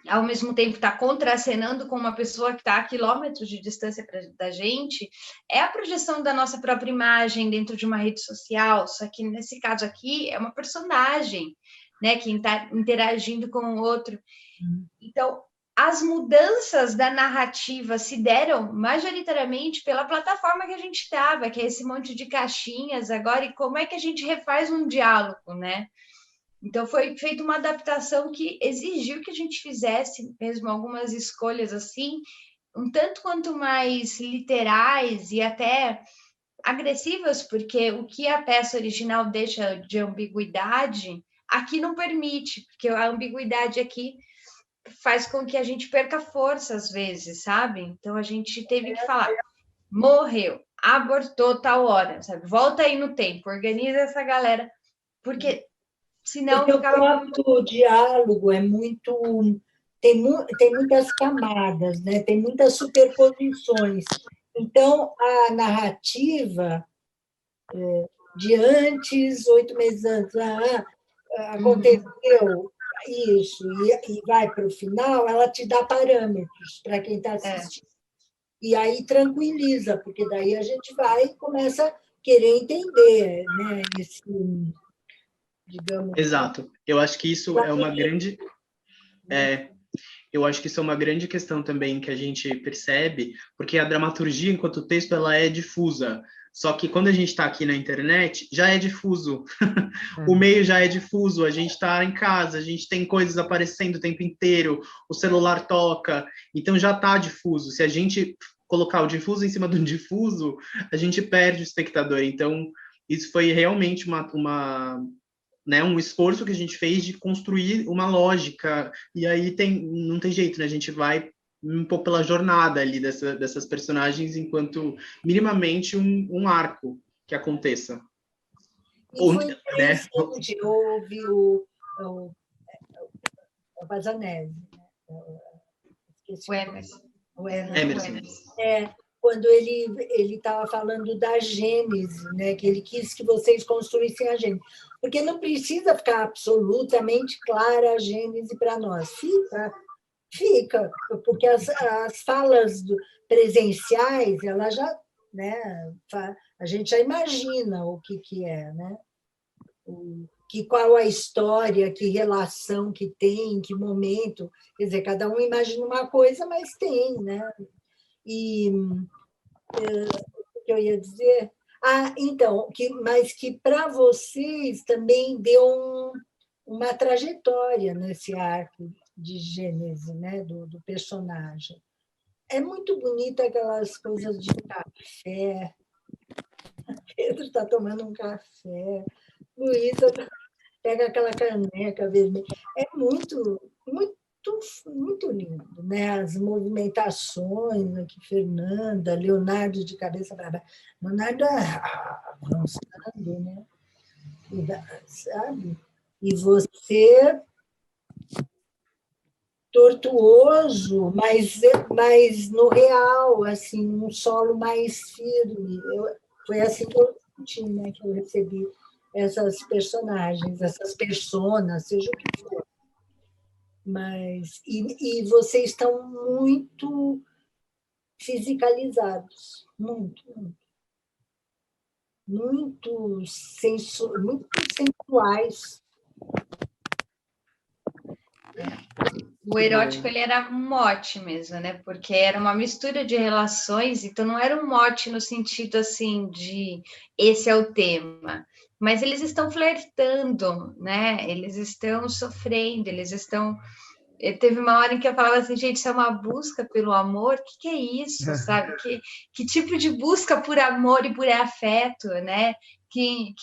ao mesmo tempo, estar contracenando com uma pessoa que está a quilômetros de distância da gente, é a projeção da nossa própria imagem dentro de uma rede social, só que, nesse caso aqui, é uma personagem, né, que está interagindo com o outro. Então, as mudanças da narrativa se deram majoritariamente pela plataforma que a gente estava, que é esse monte de caixinhas agora, e como é que a gente refaz um diálogo, né? Então, foi feita uma adaptação que exigiu que a gente fizesse mesmo algumas escolhas assim, um tanto quanto mais literais e até agressivas, porque o que a peça original deixa de ambiguidade, aqui não permite, porque a ambiguidade aqui faz com que a gente perca força às vezes, sabe? Então a gente teve que falar, morreu, abortou tal hora, sabe? Volta aí no tempo, organiza essa galera, porque senão ficava muito... O diálogo é muito... Tem muitas camadas, né? Tem muitas superposições. Então, a narrativa de antes, 8 meses antes, aconteceu isso, e vai para o final, ela te dá parâmetros para quem está assistindo. E aí tranquiliza, porque daí a gente vai e começa, querer entender, né, esse, digamos... Exato. Eu acho que isso é uma grande... eu acho que isso é uma grande questão também que a gente percebe, porque a dramaturgia, enquanto texto, ela é difusa. Só que quando a gente está aqui na internet, já é difuso. O meio já é difuso, a gente está em casa, a gente tem coisas aparecendo o tempo inteiro, o celular toca, então já está difuso. Se a gente colocar o difuso em cima do difuso, a gente perde o espectador. Então, isso foi realmente né, um esforço que a gente fez de construir uma lógica, e aí não tem jeito, né? A gente vai um pouco pela jornada ali dessas personagens, enquanto minimamente um arco que aconteça. E foi interessante, eu ouvi o Vazanese, né? O Emerson. Quando ele estava falando da gênese, né? Que ele quis que vocês construíssem a gênese. Porque não precisa ficar absolutamente clara a gênese para nós. Fica, porque as falas presenciais, ela já, né? A gente já imagina o que é, né? Qual a história, que relação que tem, que momento. Quer dizer, cada um imagina uma coisa, mas tem, né? E o que eu ia dizer? Então, mas que para vocês também deu uma trajetória nesse arco de gênese, né, do personagem. É muito bonita aquelas coisas de café. Pedro está tomando um café. Luísa pega aquela caneca vermelha. É muito, muito, muito lindo, né? As movimentações aqui, Fernanda, Leonardo de cabeça para baixo. Leonardo avançando, né? Sabe? E você tortuoso, mas no real, assim, um solo mais firme. Foi assim que eu senti, né? Que eu recebi essas personagens, essas personas, seja o que for. Mas, e vocês estão muito fisicalizados, muito, muito sensuais. O erótico ele era um mote mesmo, né? Porque era uma mistura de relações, então não era um mote no sentido assim de esse é o tema, mas eles estão flertando, né? Eles estão sofrendo, eles estão. Teve uma hora em que eu falava assim, gente, isso é uma busca pelo amor? O que é isso, sabe? Que tipo de busca por amor e por afeto, né? Que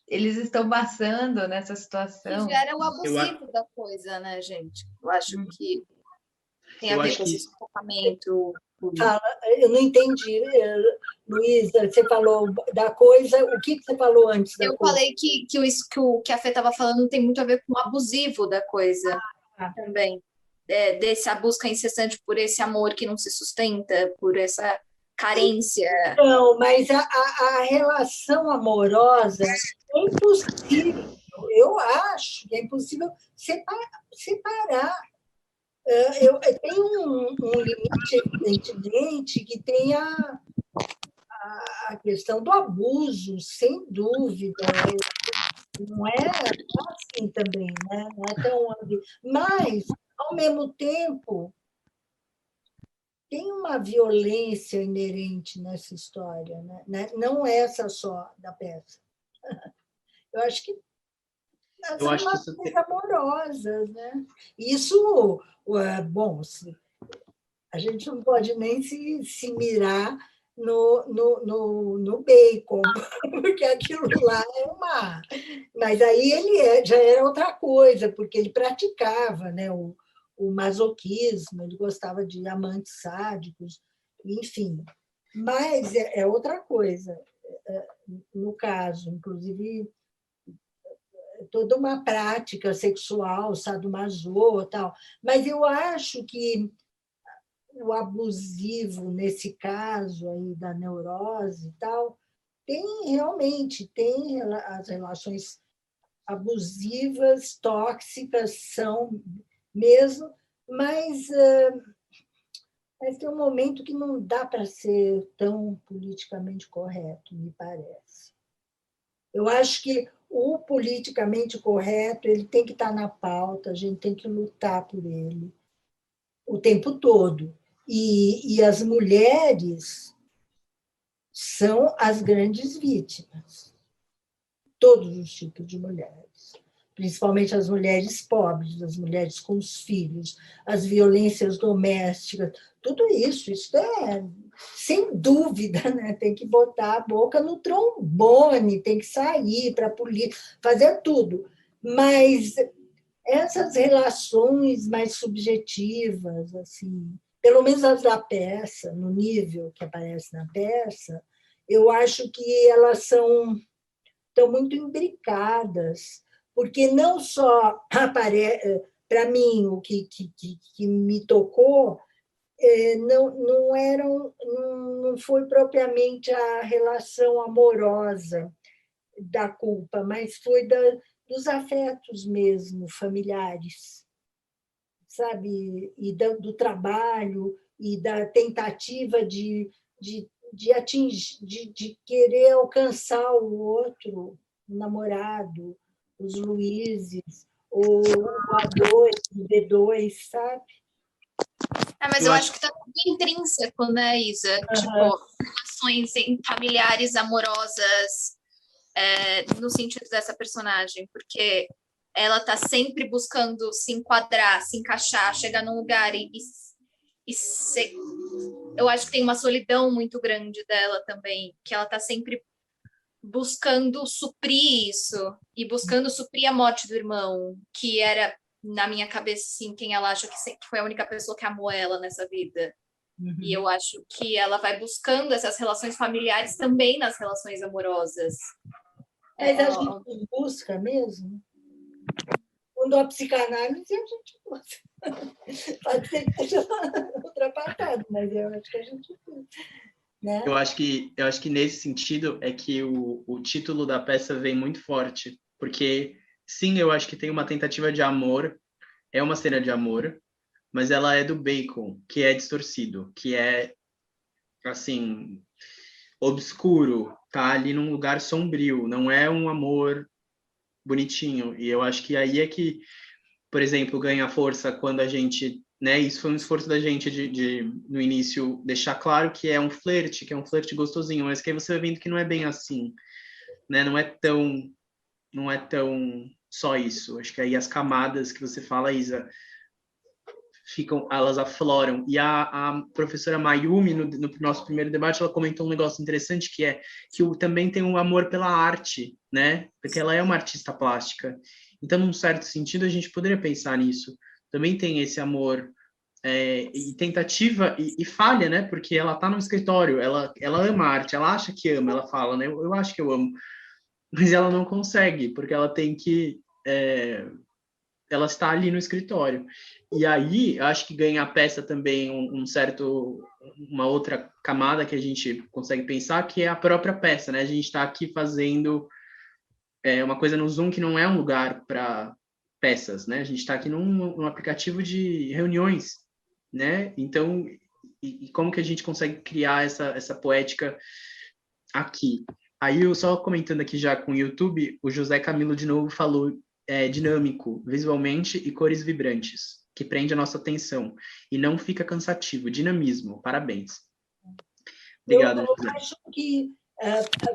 eles estão passando nessa situação. Que gera o abusivo da coisa, né, gente? Eu acho que tem a ver com esse comportamento. Eu não entendi, Luísa, você falou da coisa, o que você falou antes da coisa? Eu falei que a Fê estava falando tem muito a ver com o abusivo da coisa também. Dessa busca incessante por esse amor que não se sustenta, por essa carência. Não, mas a relação amorosa é impossível, eu acho que é impossível separar. Tem um limite, evidentemente, que tem a questão do abuso, sem dúvida. Não é assim também, né? Não é tão... Mas, ao mesmo tempo, tem uma violência inerente nessa história, né? Não essa só da peça. Eu acho que as relações amorosas, né? Isso, bom, a gente não pode nem se mirar no bacon, porque aquilo lá é uma... Mas aí ele já era outra coisa, porque ele praticava, né, o masoquismo, ele gostava de amantes sádicos, enfim. Mas é outra coisa, no caso, inclusive, toda uma prática sexual, sadomaso, tal. Mas eu acho que o abusivo, nesse caso aí da neurose e tal, realmente tem as relações abusivas, tóxicas, são mesmo, mas Mas tem um momento que não dá para ser tão politicamente correto, me parece. Eu acho que o politicamente correto ele tem que estar na pauta, a gente tem que lutar por ele o tempo todo. E as mulheres são as grandes vítimas, todos os tipos de mulheres, principalmente as mulheres pobres, as mulheres com os filhos, as violências domésticas, tudo isso é, sem dúvida, né? Tem que botar a boca no trombone, tem que sair para a polícia, fazer tudo. Mas essas relações mais subjetivas, assim, pelo menos as da peça, no nível que aparece na peça, eu acho que elas estão muito imbricadas, porque não só aparece, para mim, o que me tocou não foi propriamente a relação amorosa da culpa, mas foi dos afetos mesmo, familiares, sabe? E do trabalho, e da tentativa de atingir, de querer alcançar o outro, o namorado, os Luizes, ou o A2, o B2, sabe? Mas eu acho que tá tudo intrínseco, né, Isa? Tipo, relações familiares, amorosas, no sentido dessa personagem, porque ela tá sempre buscando se enquadrar, se encaixar, chegar num lugar e ser... Eu acho que tem uma solidão muito grande dela também, que ela tá sempre buscando suprir isso, e buscando suprir a morte do irmão, que era, na minha cabeça, assim, quem ela acha que foi a única pessoa que amou ela nessa vida. Uhum. E eu acho que ela vai buscando essas relações familiares também nas relações amorosas. Mas a gente busca mesmo? Quando a psicanálise, a gente busca. Pode ser que esteja ultrapassado, mas eu acho que a gente busca. Né? Eu acho que nesse sentido é que o título da peça vem muito forte, porque sim, eu acho que tem uma tentativa de amor, é uma cena de amor, mas ela é do Bacon, que é distorcido, que é assim obscuro, tá ali num lugar sombrio, não é um amor bonitinho. E eu acho que aí é que, por exemplo, ganha força quando a gente, né, isso foi um esforço da gente de no início deixar claro que é um flerte gostosinho, mas que aí você vai vendo que não é bem assim, né? Não é tão só isso. Acho que aí as camadas que você fala, Isa, elas afloram. E a professora Mayumi, no nosso primeiro debate, ela comentou um negócio interessante, que é que também tem um amor pela arte, né? Porque ela é uma artista plástica. Então, num certo sentido, a gente poderia pensar nisso. Também tem esse amor e tentativa e falha, né? Porque ela está no escritório, ela ama a arte, ela acha que ama, ela fala, né? Eu acho que eu amo. Mas ela não consegue, porque ela tem que... ela está ali no escritório. E aí, acho que ganha a peça também uma outra camada que a gente consegue pensar, que é a própria peça, né? A gente está aqui fazendo uma coisa no Zoom que não é um lugar para peças, né? A gente está aqui num aplicativo de reuniões, né? Então, e como que a gente consegue criar essa poética aqui? Aí, eu só comentando aqui já com o YouTube, o José Camilo de novo falou dinâmico, visualmente e cores vibrantes, que prende a nossa atenção e não fica cansativo. Dinamismo, parabéns. Obrigado, eu acho que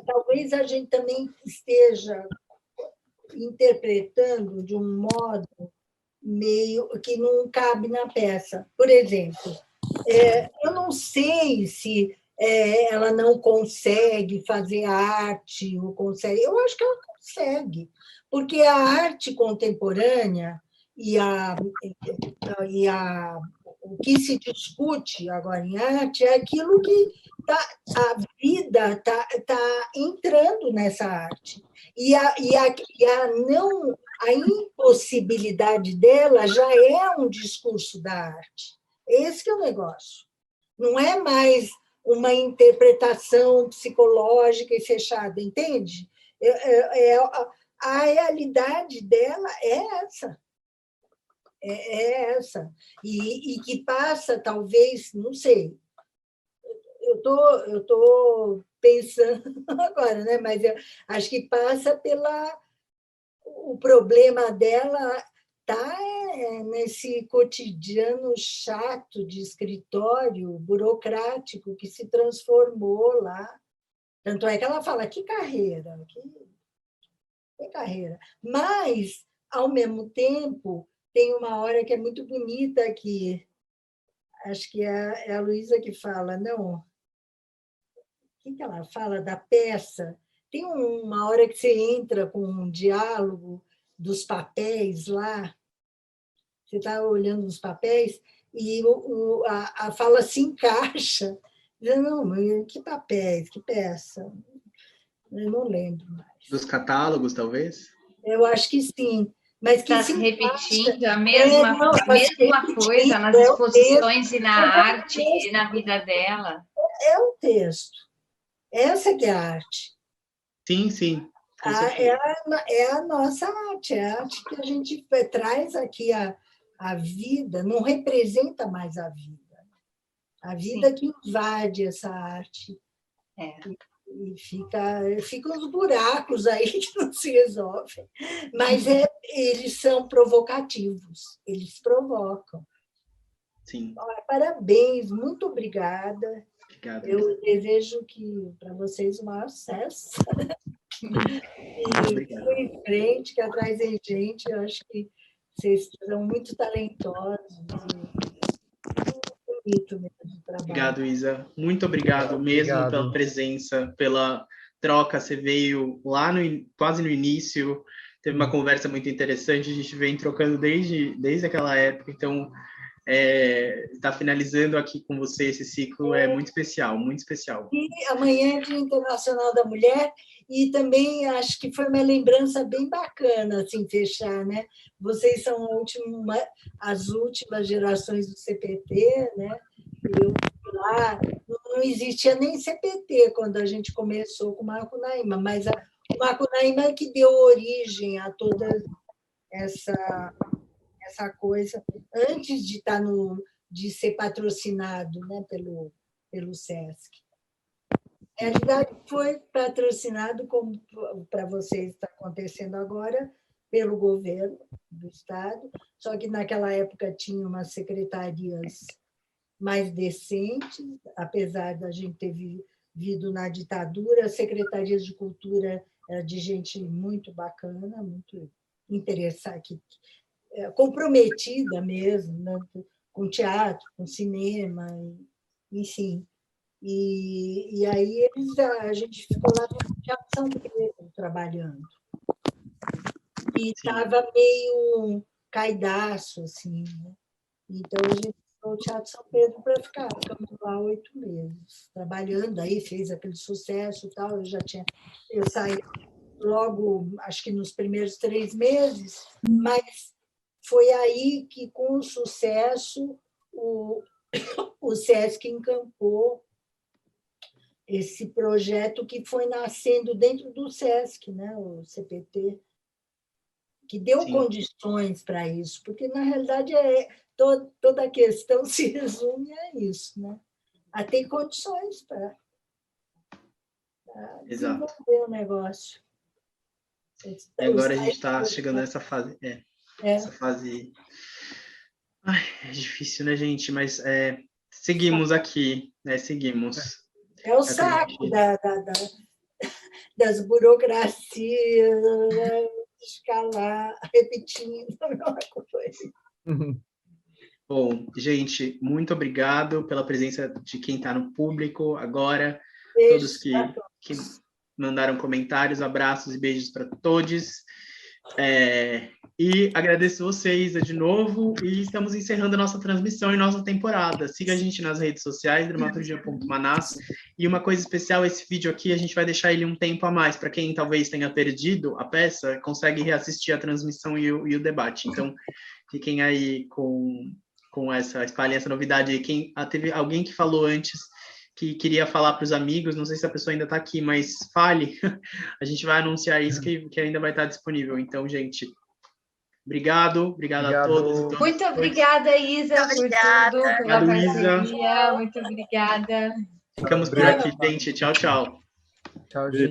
talvez a gente também esteja interpretando de um modo meio que não cabe na peça. Por exemplo, eu não sei se ela não consegue fazer arte, ou consegue. Eu acho que ela consegue, porque a arte contemporânea o que se discute agora em arte é aquilo que a vida está entrando nessa arte. E a impossibilidade dela já é um discurso da arte. Esse que é o negócio. Não é mais uma interpretação psicológica e fechada, entende? A realidade dela é essa. é essa. E que passa, talvez, não sei, eu tô pensando agora, né? Mas eu acho que passa o problema dela tá nesse cotidiano chato de escritório burocrático que se transformou lá. Tanto é que ela fala, que carreira, que carreira. Mas, ao mesmo tempo, tem uma hora que é muito bonita que acho que é a Luísa que fala, não, o que ela fala da peça? Tem uma hora que você entra com um diálogo dos papéis lá, você está olhando os papéis e a fala se encaixa. Não, mas que papéis, que peça? Eu não lembro mais. Dos catálogos, talvez? Eu acho que sim. Mas que Está se se repetindo encaixa. a mesma, Não, a mesma coisa nas exposições e na arte e na vida dela. É o texto. Essa que é a arte. Sim, sim. Com certeza. É a nossa arte, é a arte que a gente traz aqui a vida, não representa mais a vida. A vida que invade essa arte. E ficam os buracos aí que não se resolvem. Mas eles são provocativos, eles provocam. Sim. Parabéns, muito obrigada. Obrigado. Eu desejo que para vocês o maior sucesso. E fui em frente, que atrás tem gente, eu acho que vocês são muito talentosos e bonito mesmo de trabalho. Obrigado, Isa. Muito obrigado mesmo pela presença, pela troca. Você veio lá quase no início, teve uma conversa muito interessante, a gente vem trocando desde aquela época, então está finalizando aqui com você esse ciclo, é muito especial, muito especial. E amanhã é Dia Internacional da Mulher, e também acho que foi uma lembrança bem bacana, assim, fechar, né? Vocês são as últimas gerações do CPT, né? Eu lá, não existia nem CPT quando a gente começou com o Macunaíma, mas o Macunaíma é que deu origem a toda essa coisa, antes de ser patrocinado, né, pelo SESC. Na realidade, foi patrocinado, como para vocês está acontecendo agora, pelo governo do Estado, só que naquela época tinha umas secretarias mais decentes, apesar da gente ter vivido na ditadura, as secretarias de cultura eram de gente muito bacana, muito interessante, comprometida mesmo, né? Com teatro, com cinema, enfim. E aí a gente ficou lá no Teatro São Pedro trabalhando. E estava meio caidaço, assim, né? Então a gente ficou no Teatro São Pedro para ficamos lá 8 meses, trabalhando, aí fez aquele sucesso e tal, eu saí logo, acho que nos primeiros 3 meses, mas foi aí que, com o sucesso, o SESC encampou esse projeto que foi nascendo dentro do SESC, né? O CPT, que deu condições para isso, porque, na realidade, toda a questão se resume a isso, né? A ter condições para desenvolver o negócio. E agora a gente está chegando nessa fase. Essa fase. Ai, é difícil, né, gente? Mas seguimos aqui, né? Seguimos. É o saco das burocracias, né? Escalar, repetindo a mesma coisa. Bom, gente, muito obrigado pela presença de quem está no público agora, todos que mandaram comentários, abraços e beijos para todos. E agradeço vocês de novo, e estamos encerrando a nossa transmissão e nossa temporada. Siga a gente nas redes sociais, dramaturgia.manás. E uma coisa especial, esse vídeo aqui, a gente vai deixar ele um tempo a mais, para quem talvez tenha perdido a peça, consegue reassistir a transmissão e o debate. Então, fiquem aí com espalhem essa novidade. Teve alguém que falou antes que queria falar para os amigos, não sei se a pessoa ainda está aqui, mas fale, a gente vai anunciar isso que ainda vai estar disponível. Então, gente, Obrigado a todos. Muito obrigada, Isa, por tudo, pela parceria. Muito obrigada. Ficamos por aqui, gente. Tchau, tchau. Tchau, gente.